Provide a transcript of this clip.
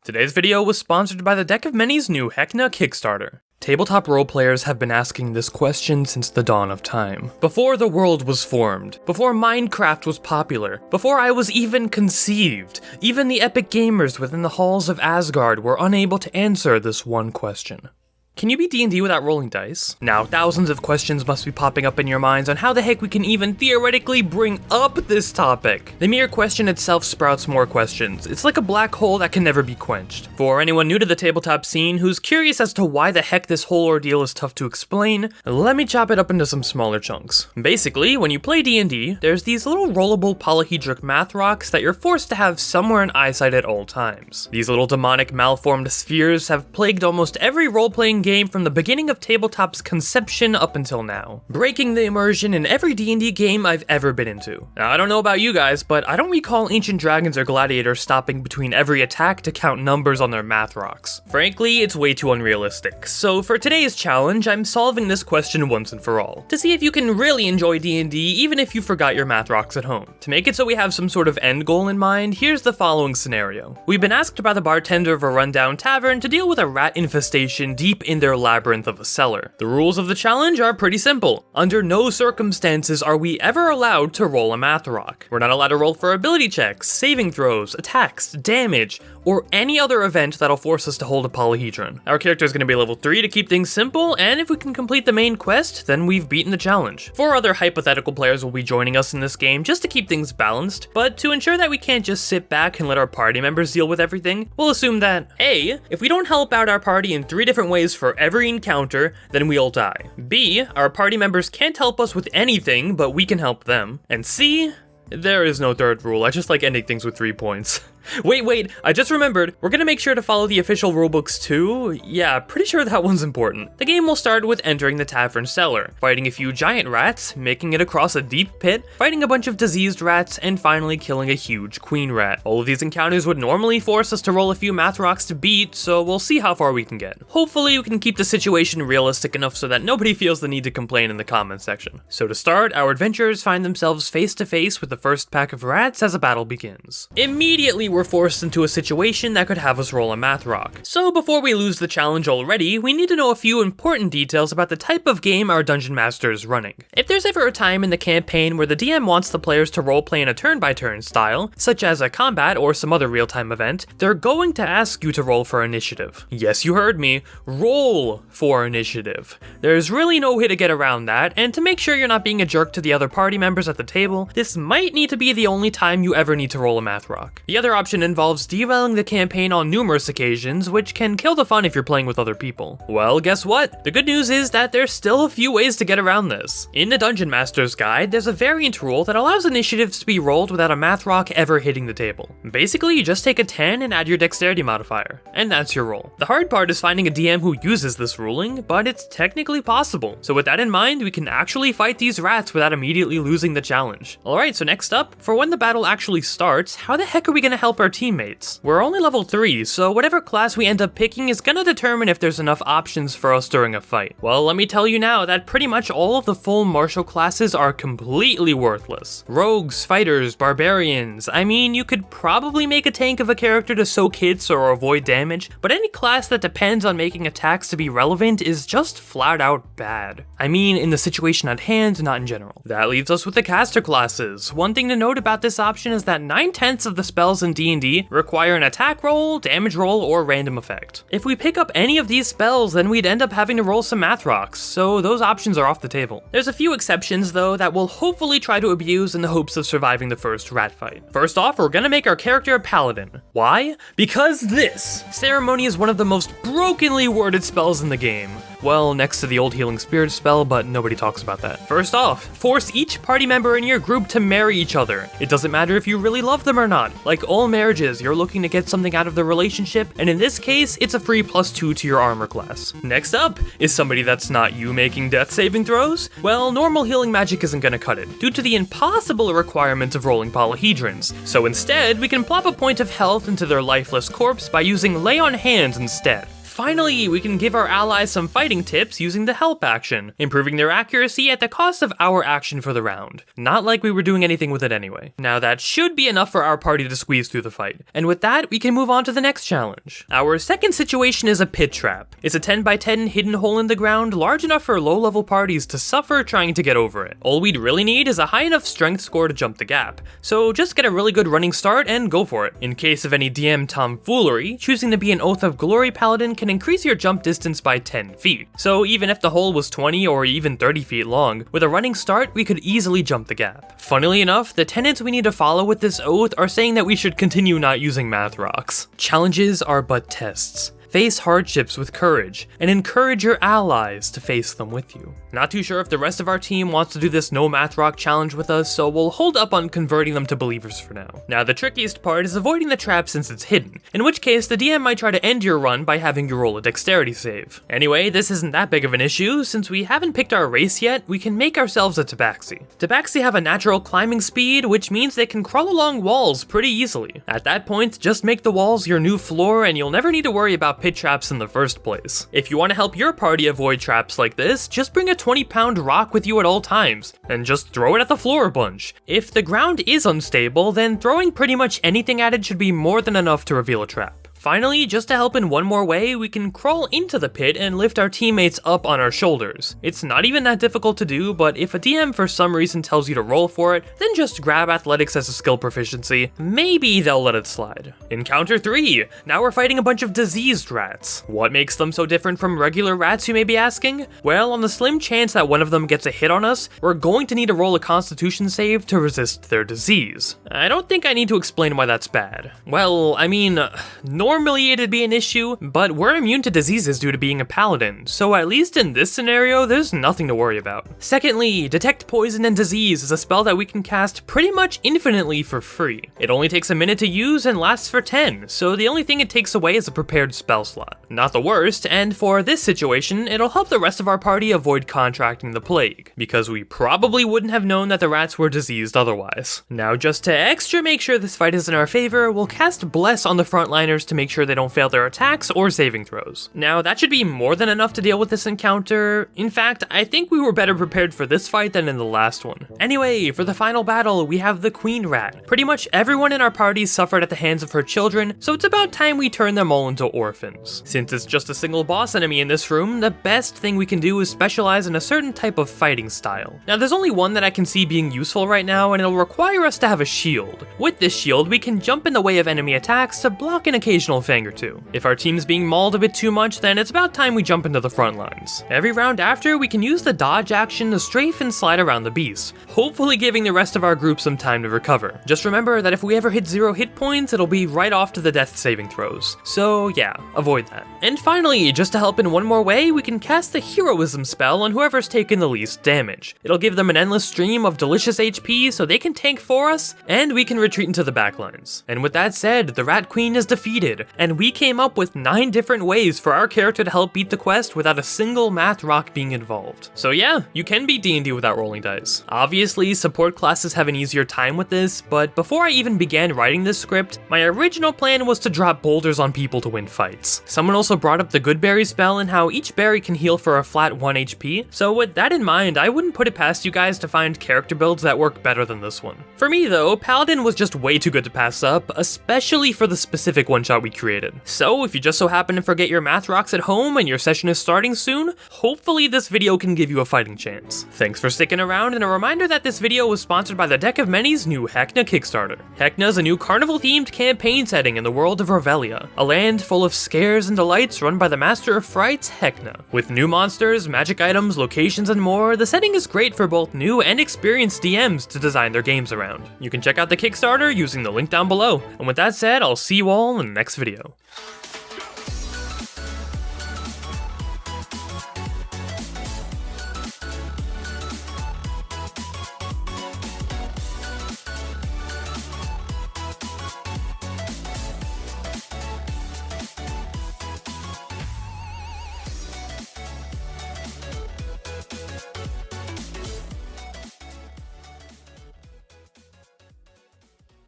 Today's video was sponsored by the Deck of Many's new Hecna Kickstarter. Tabletop role players have been asking this question since the dawn of time. Before the world was formed, before Minecraft was popular, before I was even conceived, even the epic gamers within the halls of Asgard were unable to answer this one question. Can you be D&D without rolling dice? Now, thousands of questions must be popping up in your minds on how the heck we can even theoretically bring up this topic. The mere question itself sprouts more questions. It's like a black hole that can never be quenched. For anyone new to the tabletop scene who's curious as to why the heck this whole ordeal is tough to explain, let me chop it up into some smaller chunks. Basically, when you play D&D, there's these little rollable polyhedric math rocks that you're forced to have somewhere in eyesight at all times. These little demonic malformed spheres have plagued almost every role-playing game from the beginning of tabletop's conception up until now, breaking the immersion in every D&D game I've ever been into. Now, I don't know about you guys, but I don't recall Ancient Dragons or Gladiators stopping between every attack to count numbers on their math rocks. Frankly, it's way too unrealistic. So for today's challenge, I'm solving this question once and for all, to see if you can really enjoy D&D even if you forgot your math rocks at home. To make it so we have some sort of end goal in mind, here's the following scenario. We've been asked by the bartender of a rundown tavern to deal with a rat infestation deep in their labyrinth of a cellar. The rules of the challenge are pretty simple. Under no circumstances are we ever allowed to roll a math rock. We're not allowed to roll for ability checks, saving throws, attacks, damage, or any other event that'll force us to hold a polyhedron. Our character is going to be level 3 to keep things simple, and if we can complete the main quest, then we've beaten the challenge. 4 other hypothetical players will be joining us in this game just to keep things balanced, but to ensure that we can't just sit back and let our party members deal with everything, we'll assume that A, if we don't help out our party in 3 different ways for every encounter, then we'll die. B, our party members can't help us with anything, but we can help them. And C, there is no third rule. I just like ending things with 3 points. Wait, I just remembered, we're gonna make sure to follow the official rulebooks too. Yeah, pretty sure that one's important. The game will start with entering the tavern cellar, fighting a few giant rats, making it across a deep pit, fighting a bunch of diseased rats, and finally killing a huge queen rat. All of these encounters would normally force us to roll a few math rocks to beat, so we'll see how far we can get. Hopefully we can keep the situation realistic enough so that nobody feels the need to complain in the comments section. So to start, our adventurers find themselves face to face with the first pack of rats as a battle begins. Immediately we're forced into a situation that could have us roll a math rock. So before we lose the challenge already, we need to know a few important details about the type of game our dungeon master is running. If there's ever a time in the campaign where the DM wants the players to roleplay in a turn-by-turn style, such as a combat or some other real-time event, they're going to ask you to roll for initiative. Yes, you heard me, roll for initiative. There's really no way to get around that, and to make sure you're not being a jerk to the other party members at the table, this might need to be the only time you ever need to roll a math rock. The other option involves derailing the campaign on numerous occasions, which can kill the fun if you're playing with other people. Well, guess what? The good news is that there's still a few ways to get around this. In the Dungeon Master's Guide, there's a variant rule that allows initiatives to be rolled without a math rock ever hitting the table. Basically, you just take a 10 and add your dexterity modifier, and that's your roll. The hard part is finding a DM who uses this ruling, but it's technically possible. So with that in mind, we can actually fight these rats without immediately losing the challenge. Alright, so next up, for when the battle actually starts, how the heck are we gonna help our teammates? We're only level 3, so whatever class we end up picking is gonna determine if there's enough options for us during a fight. Well, let me tell you now that pretty much all of the full martial classes are completely worthless. Rogues, fighters, barbarians, I mean, you could probably make a tank of a character to soak hits or avoid damage, but any class that depends on making attacks to be relevant is just flat out bad. I mean, in the situation at hand, not in general. That leaves us with the caster classes. One thing to note about this option is that 9/10 of the spells in D&D require an attack roll, damage roll, or random effect. If we pick up any of these spells, then we'd end up having to roll some math rocks, so those options are off the table. There's a few exceptions though that we'll hopefully try to abuse in the hopes of surviving the first rat fight. First off, we're gonna make our character a paladin. Why? Because this ceremony is one of the most brokenly worded spells in the game. Well, next to the old healing spirit spell, but nobody talks about that. First off, force each party member in your group to marry each other. It doesn't matter if you really love them or not. Like all marriages, you're looking to get something out of the relationship, and in this case, it's a free +2 to your armor class. Next up, is somebody that's not you making death saving throws? Well, normal healing magic isn't gonna cut it, due to the impossible requirement of rolling polyhedrons. So instead, we can plop a point of health into their lifeless corpse by using Lay on Hands instead. Finally, we can give our allies some fighting tips using the help action, improving their accuracy at the cost of our action for the round. Not like we were doing anything with it anyway. Now that should be enough for our party to squeeze through the fight. And with that, we can move on to the next challenge. Our second situation is a pit trap. It's a 10x10 hidden hole in the ground, large enough for low-level parties to suffer trying to get over it. All we'd really need is a high enough strength score to jump the gap, so just get a really good running start and go for it. In case of any DM tomfoolery, choosing to be an Oath of Glory paladin can increase your jump distance by 10 feet. So even if the hole was 20 or even 30 feet long, with a running start, we could easily jump the gap. Funnily enough, the tenets we need to follow with this oath are saying that we should continue not using math rocks. Challenges are but tests. Face hardships with courage, and encourage your allies to face them with you. Not too sure if the rest of our team wants to do this no math rock challenge with us, so we'll hold up on converting them to believers for now. Now the trickiest part is avoiding the trap since it's hidden, in which case the DM might try to end your run by having you roll a dexterity save. Anyway, this isn't that big of an issue, since we haven't picked our race yet, we can make ourselves a tabaxi. Tabaxi have a natural climbing speed, which means they can crawl along walls pretty easily. At that point, just make the walls your new floor and you'll never need to worry about pit traps in the first place. If you want to help your party avoid traps like this, just bring a 20-pound rock with you at all times, and just throw it at the floor a bunch. If the ground is unstable, then throwing pretty much anything at it should be more than enough to reveal a trap. Finally, just to help in one more way, we can crawl into the pit and lift our teammates up on our shoulders. It's not even that difficult to do, but if a DM for some reason tells you to roll for it, then just grab athletics as a skill proficiency. Maybe they'll let it slide. Encounter 3! Now we're fighting a bunch of diseased rats. What makes them so different from regular rats, you may be asking? Well, on the slim chance that one of them gets a hit on us, we're going to need to roll a constitution save to resist their disease. I don't think I need to explain why that's bad. Well, I mean, normally it'd be an issue, but we're immune to diseases due to being a paladin, so at least in this scenario, there's nothing to worry about. Secondly, Detect Poison and Disease is a spell that we can cast pretty much infinitely for free. It only takes a minute to use and lasts for 10, so the only thing it takes away is a prepared spell slot. Not the worst, and for this situation, it'll help the rest of our party avoid contracting the plague, because we probably wouldn't have known that the rats were diseased otherwise. Now just to extra make sure this fight is in our favor, we'll cast Bless on the frontliners to make sure they don't fail their attacks or saving throws. Now that should be more than enough to deal with this encounter. In fact, I think we were better prepared for this fight than in the last one. Anyway, for the final battle, we have the Queen Rat. Pretty much everyone in our party suffered at the hands of her children, so it's about time we turn them all into orphans. Since it's just a single boss enemy in this room, the best thing we can do is specialize in a certain type of fighting style. Now there's only one that I can see being useful right now, and it'll require us to have a shield. With this shield, we can jump in the way of enemy attacks to block an occasional fang or two. If our team's being mauled a bit too much, then it's about time we jump into the front lines. Every round after, we can use the dodge action to strafe and slide around the beast, hopefully giving the rest of our group some time to recover. Just remember that if we ever hit 0 hit points, it'll be right off to the death saving throws. So yeah, avoid that. And finally, just to help in one more way, we can cast the Heroism spell on whoever's taken the least damage. It'll give them an endless stream of delicious HP so they can tank for us, and we can retreat into the backlines. And with that said, the Rat Queen is defeated, and we came up with 9 different ways for our character to help beat the quest without a single math rock being involved. So yeah, you can beat D&D without rolling dice. Obviously, support classes have an easier time with this, but before I even began writing this script, my original plan was to drop boulders on people to win fights. Someone also brought up the Good Berry spell and how each berry can heal for a flat 1 HP, so with that in mind, I wouldn't put it past you guys to find character builds that work better than this one. For me though, Paladin was just way too good to pass up, especially for the specific one-shot we created. So if you just so happen to forget your math rocks at home and your session is starting soon, hopefully this video can give you a fighting chance. Thanks for sticking around, and a reminder that this video was sponsored by the Deck of Many's new Hekna Kickstarter. Hekna is a new carnival-themed campaign setting in the world of Revelia, a land full of scares and delights run by the Master of Frights, Hekna. With new monsters, magic items, locations, and more, the setting is great for both new and experienced DMs to design their games around. You can check out the Kickstarter using the link down below. And with that said, I'll see you all in the next video.